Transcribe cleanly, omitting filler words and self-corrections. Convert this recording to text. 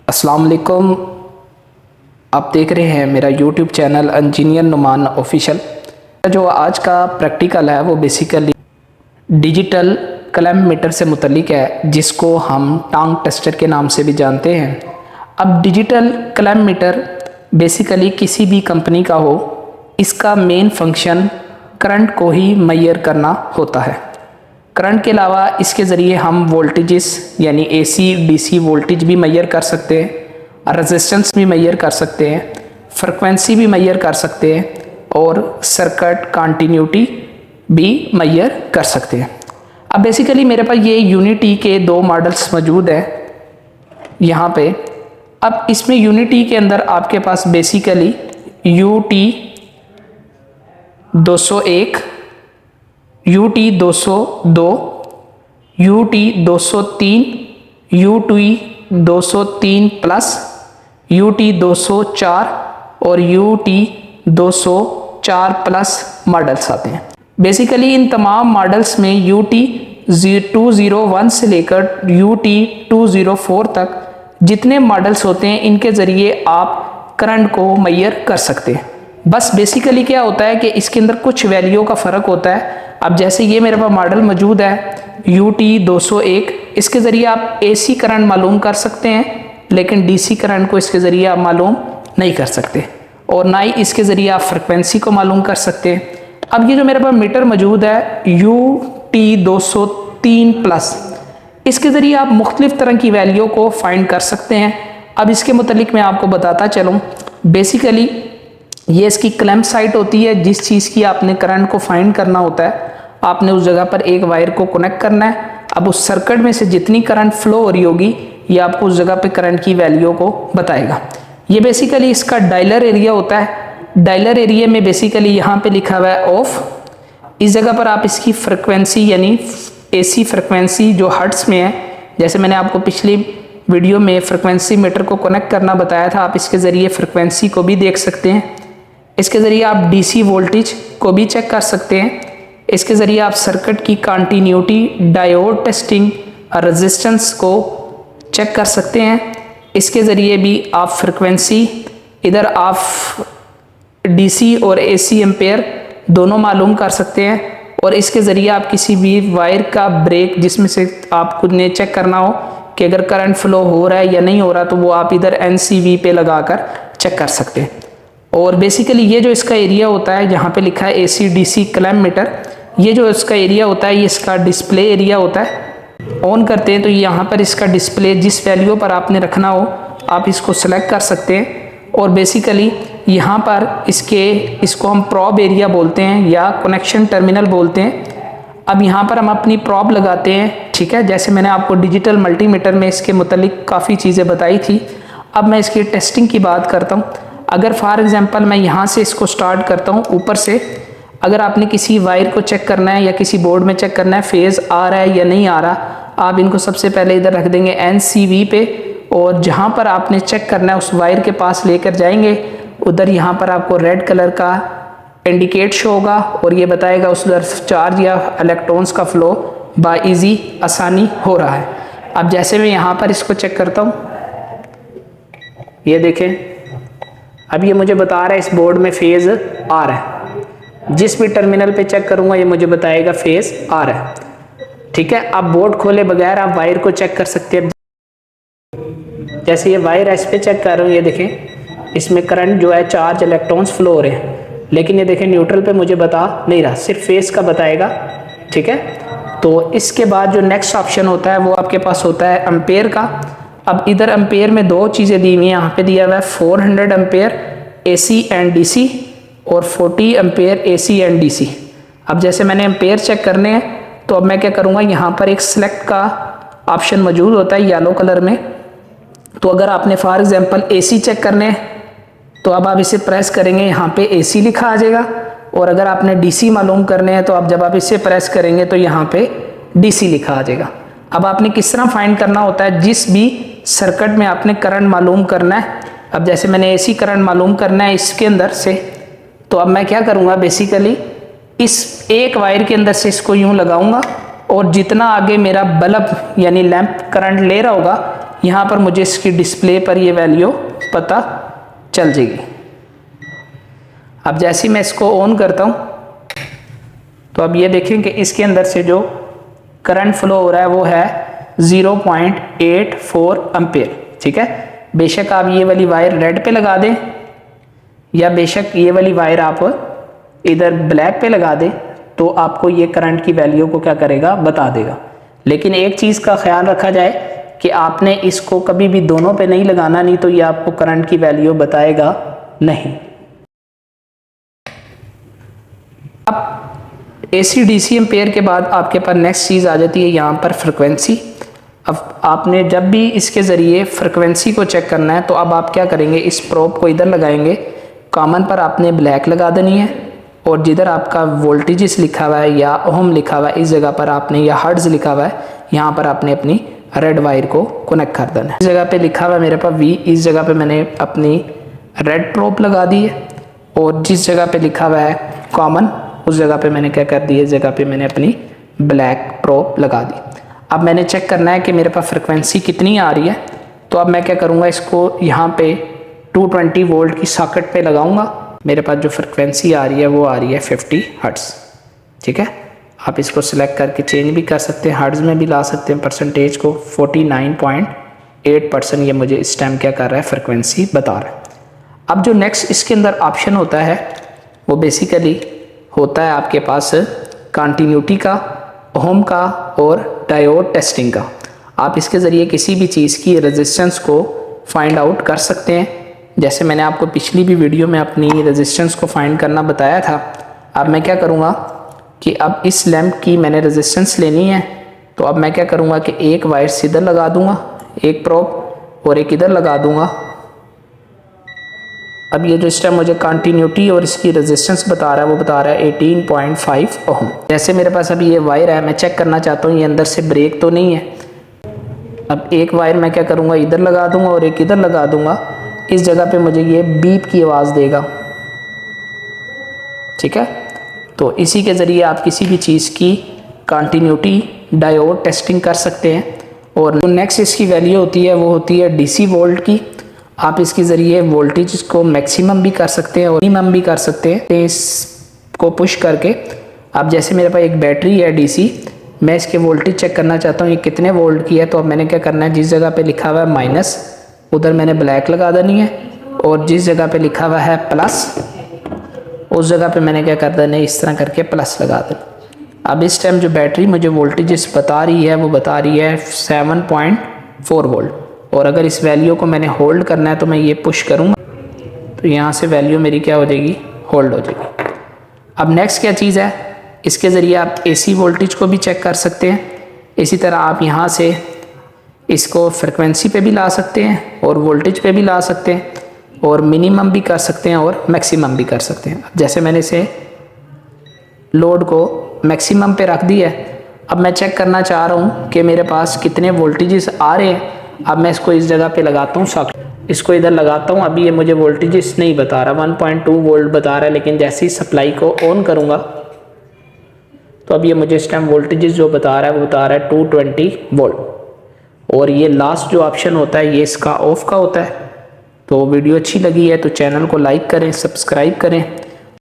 अस्सलाम वालेकुम। आप देख रहे हैं मेरा YouTube channel engineer Numan official. जो आज का प्रैक्टिकल है वो बेसिकली डिजिटल क्लैंप मीटर से मुतल्लिक है, जिसको हम टांग टेस्टर के नाम से भी जानते हैं। अब डिजिटल क्लैंप मीटर बेसिकली किसी भी कंपनी का हो, इसका मेन फंक्शन करंट को ही मेजर करना होता है। करंट के अलावा इसके ज़रिए हम वोल्टेजेस यानी एसी डीसी वोल्टेज भी मेजर कर सकते हैं, रेजिस्टेंस भी मेजर कर सकते हैं, फ्रिक्वेंसी भी मेजर कर सकते हैं और सर्किट कंटिन्यूटी भी मेजर कर सकते हैं। अब बेसिकली मेरे पास ये यूनिटी के दो मॉडल्स मौजूद हैं यहाँ पे। अब इसमें यूनिटी के अंदर आपके पास basically UT 201, UT 202, UT 203, UT 203 plus, UT 204 और UT 204 प्लस मॉडल्स आते हैं। बेसिकली इन तमाम मॉडल्स में UT 201 से लेकर UT 204 तक जितने मॉडल्स होते हैं, इनके ज़रिए आप करंट को मेजर कर सकते हैं। बस बेसिकली क्या होता है कि इसके अंदर कुछ वैल्यू का फ़र्क होता है। अब जैसे ये मेरे पास मॉडल मौजूद है UT 201, इसके ज़रिए आप AC करंट मालूम कर सकते हैं, लेकिन DC करंट को इसके ज़रिए आप मालूम नहीं कर सकते और ना ही इसके ज़रिए आप फ्रिक्वेंसी को मालूम कर सकते हैं। अब ये जो मेरे पास मीटर मौजूद है UT 203 प्लस, इसके ज़रिए आप मुख्तलिफ़ तरह की वैल्यू को फाइंड कर सकते हैं। अब इसके मुतालिक मैं आपको बताता चलूँ। बेसिकली ये इसकी क्लैंप साइट होती है, जिस चीज़ की आपने करंट को फाइंड करना होता है, आपने उस जगह पर एक वायर को कनेक्ट करना है। अब उस सर्किट में से जितनी करंट फ्लो हो रही होगी, ये आपको उस जगह पे करंट की वैल्यू को बताएगा। ये बेसिकली इसका डायलर एरिया होता है। डायलर एरिया में बेसिकली यहाँ पे लिखा हुआ है ऑफ। इस जगह पर आप इसकी फ्रिक्वेंसी यानी AC फ्रिक्वेंसी जो हर्ट्स में है, जैसे मैंने आपको पिछली वीडियो में फ्रिक्वेंसी मीटर को कनेक्ट करना बताया था, आप इसके ज़रिए फ्रिक्वेंसी को भी देख सकते हैं। इसके ज़रिए आप DC वोल्टेज को भी चेक कर सकते हैं। इसके ज़रिए आप सर्किट की कंटिन्यूटी, डायोड टेस्टिंग और रेजिस्टेंस को चेक कर सकते हैं। इसके ज़रिए भी आप फ्रिक्वेंसी, इधर आप DC और AC एम्पेयर दोनों मालूम कर सकते हैं। और इसके ज़रिए आप किसी भी वायर का ब्रेक, जिसमें से आप खुद ने चेक करना हो कि अगर करंट फ्लो हो रहा है या नहीं हो रहा, तो वो आप इधर NCV पे लगाकर चेक कर सकते हैं। और बेसिकली ये जो इसका एरिया होता है, जहाँ पे लिखा है AC DC क्लैंप मीटर, ये जो इसका एरिया होता है, ये इसका डिस्प्ले एरिया होता है। ऑन करते हैं तो यहाँ पर इसका डिस्प्ले, जिस वैल्यू पर आपने रखना हो आप इसको सेलेक्ट कर सकते हैं। और बेसिकली यहाँ पर इसको हम प्रॉब एरिया बोलते हैं या कनेक्शन टर्मिनल बोलते हैं। अब यहाँ पर हम अपनी प्रॉब लगाते हैं, ठीक है। जैसे मैंने आपको डिजिटल मल्टीमीटर में इसके मुतालिक काफ़ी चीज़ें बताई थी। अब मैं इसकी टेस्टिंग की बात करता हूँ। अगर फॉर एग्जांपल मैं यहाँ से इसको स्टार्ट करता हूँ ऊपर से, अगर आपने किसी वायर को चेक करना है या किसी बोर्ड में चेक करना है फेज़ आ रहा है या नहीं आ रहा, आप इनको सबसे पहले इधर रख देंगे NCV पे, और जहाँ पर आपने चेक करना है उस वायर के पास लेकर जाएंगे। उधर यहाँ पर आपको रेड कलर का इंडिकेट शो होगा और ये बताएगा उस उधर चार्ज या इलेक्ट्रॉन्स का फ्लो बाइजी आसानी हो रहा है। अब जैसे मैं यहाँ पर इसको चेक करता हूँ, ये देखें, अब ये मुझे बता रहा है इस बोर्ड में फेज़ आ रहा है। जिस भी टर्मिनल पे चेक करूँगा ये मुझे बताएगा फेज़ आ रहा है, ठीक है। आप बोर्ड खोले बगैर आप वायर को चेक कर सकते हैं। जैसे ये वायर इस पे चेक कर रहा हूँ, ये देखें इसमें करंट जो है चार्ज इलेक्ट्रॉन्स फ्लो हो रहे हैं, लेकिन ये देखें न्यूट्रल पे मुझे बता नहीं रहा, सिर्फ फेज़ का बताएगा, ठीक है। तो इसके बाद जो नेक्स्ट ऑप्शन होता है वो आपके पास होता है एम्पेयर का। अब इधर एम्पेयर में दो चीज़ें दी हुई हैं, यहाँ पे दिया हुआ है 400 एम्पेयर AC एंड DC और 40 एम्पेयर AC एंड DC। अब जैसे मैंने एम्पेयर चेक करने हैं, तो अब मैं क्या करूँगा, यहाँ पर एक सिलेक्ट का ऑप्शन मौजूद होता है येलो कलर में। तो अगर आपने फॉर एग्जांपल AC चेक करने हैं तो अब आप इसे प्रेस करेंगे, यहाँ पे AC लिखा आ जाएगा। और अगर आपने DC मालूम करने हैं तो अब जब आप इसे प्रेस करेंगे तो यहाँ पे DC लिखा आ जाएगा। अब आपने किस तरह फाइंड करना होता है, जिस भी सर्किट में आपने करंट मालूम करना है। अब जैसे मैंने AC करंट मालूम करना है इसके अंदर से, तो अब मैं क्या करूँगा, बेसिकली इस एक वायर के अंदर से इसको यूँ लगाऊंगा और जितना आगे मेरा बल्ब यानी लैंप करंट ले रहा होगा यहाँ पर मुझे इसकी डिस्प्ले पर ये वैल्यू पता चल जाएगी। अब जैसे ही मैं इसको ऑन करता हूँ तो अब ये देखें कि इसके अंदर से जो करंट फ्लो हो रहा है वो है 0.84 एम्पेयर। ठीक है, बेशक आप ये वाली वायर रेड पे लगा दें या बेशक ये वाली वायर आप इधर ब्लैक पे लगा दें तो आपको ये करंट की वैल्यू को क्या करेगा, बता देगा। लेकिन एक चीज़ का ख्याल रखा जाए कि आपने इसको कभी भी दोनों पे नहीं लगाना, नहीं तो ये आपको करंट की वैल्यू बताएगा नहीं। अब AC DC एम्पेयर के बाद आपके पास नेक्स्ट चीज़ आ जाती है यहाँ पर फ्रिक्वेंसी। अब आपने जब भी इसके ज़रिए फ्रिक्वेंसी को चेक करना है तो अब आप क्या करेंगे, इस प्रोब को इधर लगाएंगे, कॉमन पर आपने ब्लैक लगा देनी है और जिधर आपका वोल्टेजेस लिखा हुआ है या ओम लिखा हुआ है इस जगह पर आपने, या हर्ट्ज लिखा हुआ है, यहाँ पर आपने अपनी रेड वायर को कनेक्ट कर देना है। इस जगह पे लिखा हुआ है मेरे पास V, इस जगह पे मैंने अपनी रेड प्रोब लगा दी है और जिस जगह पे लिखा हुआ है कॉमन उस जगह पे मैंने क्या कर दिया, इस जगह पे मैंने अपनी ब्लैक प्रोब लगा दी। अब मैंने चेक करना है कि मेरे पास फ्रिक्वेंसी कितनी आ रही है, तो अब मैं क्या करूँगा, इसको यहाँ पे 220 वोल्ट की सॉकेट पे लगाऊंगा। मेरे पास जो फ्रिक्वेंसी आ रही है वो आ रही है 50 हर्ट्ज। ठीक है, आप इसको सिलेक्ट करके चेंज भी कर सकते हैं, हर्ट्ज में भी ला सकते हैं। परसेंटेज को 49.8% ये मुझे इस टाइम क्या कर रहा है, फ्रिक्वेंसी बता रहा है। अब जो नेक्स्ट इसके अंदर ऑप्शन होता है वो बेसिकली होता है आपके पास कंटिन्यूटी का, ओम का और डायोड टेस्टिंग का। आप इसके ज़रिए किसी भी चीज़ की रेजिस्टेंस को फाइंड आउट कर सकते हैं। जैसे मैंने आपको पिछली भी वीडियो में अपनी रेजिस्टेंस को फाइंड करना बताया था। अब मैं क्या करूँगा कि अब इस लैंप की मैंने रेजिस्टेंस लेनी है, तो अब मैं क्या करूँगा कि एक वायर इधर लगा दूँगा, एक प्रोब, और एक इधर लगा दूँगा। अब ये जो इस टाइम मुझे कंटिन्यूटी और इसकी रेजिस्टेंस बता रहा है वो बता रहा है 18.5 ओम। जैसे मेरे पास अभी ये वायर है, मैं चेक करना चाहता हूँ ये अंदर से ब्रेक तो नहीं है। अब एक वायर मैं क्या करूँगा, इधर लगा दूँगा और एक इधर लगा दूँगा। इस जगह पे मुझे ये बीप की आवाज़ देगा। ठीक है, तो इसी के ज़रिए आप किसी भी चीज़ की कंटिन्यूटी डायोड टेस्टिंग कर सकते हैं। और जो नेक्स्ट इसकी वैल्यू होती है वो होती है DC वोल्ट की। आप इसके ज़रिए वोल्टेज को मैक्सिमम भी कर सकते हैं और मिनिमम भी कर सकते हैं। इसको पुश करके अब जैसे मेरे पास एक बैटरी है DC, मैं इसके वोल्टेज चेक करना चाहता हूँ ये कितने वोल्ट की है। तो अब मैंने क्या करना है, जिस जगह पे लिखा हुआ है माइनस उधर मैंने ब्लैक लगा देनी है, और जिस जगह पे लिखा हुआ है प्लस उस जगह पे मैंने क्या कर देना है, इस तरह करके प्लस लगा देना। अब इस टाइम जो बैटरी मुझे वोल्टेज बता रही है वो बता रही है 7.4 वोल्ट, और अगर इस वैल्यू को मैंने होल्ड करना है तो मैं ये पुश करूँगा तो यहाँ से वैल्यू मेरी क्या हो जाएगी, होल्ड हो जाएगी। अब नेक्स्ट क्या चीज़ है, इसके ज़रिए आप AC वोल्टेज को भी चेक कर सकते हैं। इसी तरह आप यहाँ से इसको फ्रिक्वेंसी पे भी ला सकते हैं और वोल्टेज पे भी ला सकते हैं, और मिनिमम भी कर सकते हैं और मैक्सिमम भी कर सकते हैं। जैसे मैंने इसे लोड को मैक्सिमम पे रख दिया है, अब मैं चेक करना चाह रहा हूँ कि मेरे पास कितने वोल्टेजेस आ रहे हैं। अब मैं इसको इस जगह पे लगाता हूँ, सॉकेट इसको इधर लगाता हूँ। अभी ये मुझे वोल्टेजेस नहीं बता रहा, 1.2 वोल्ट बता रहा है, लेकिन जैसे ही सप्लाई को ऑन करूँगा तो अब ये मुझे इस टाइम वोल्टेजेस जो बता रहा है वो बता रहा है 220 वोल्ट। और ये लास्ट जो ऑप्शन होता है ये इसका ऑफ का होता है। तो वीडियो अच्छी लगी है तो चैनल को लाइक करें, सब्सक्राइब करें